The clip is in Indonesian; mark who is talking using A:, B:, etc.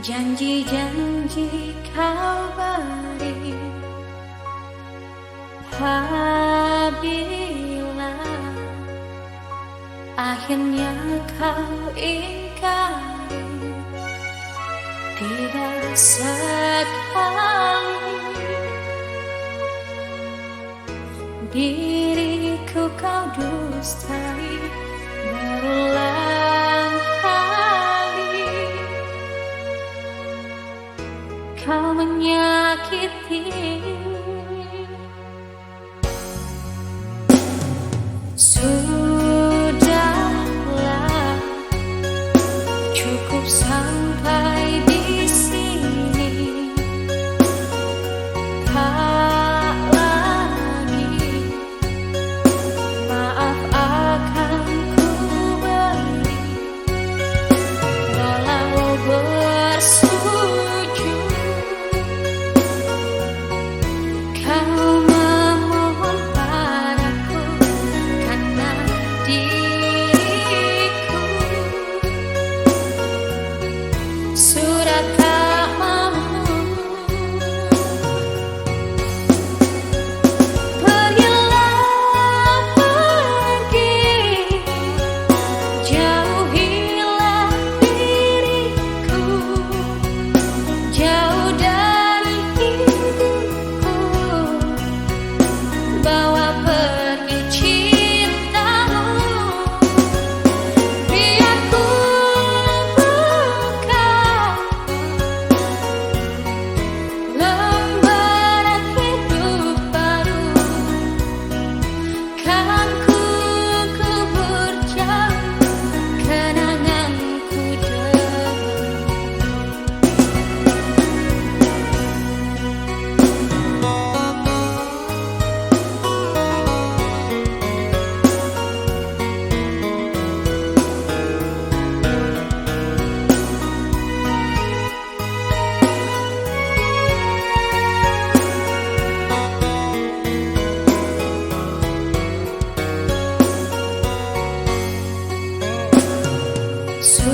A: Janji-janji kau beri, apabila akhirnya kau ingkari, tidak sekali diriku kau dustai berulang kali. Kau menyakiti, sudahlah, cukup sampai di sini. Tak lagi maaf akan ku beri, walau bersujud kau memohon padaku karena diriku sudah tak mampu. Pergilah pergi, jauhilah diriku, jauh dari hidupku. Bawa pergi cintamu, biar ku buka lembaran hidup baru. Kan ku kubur jauh kenanganku dahulu. So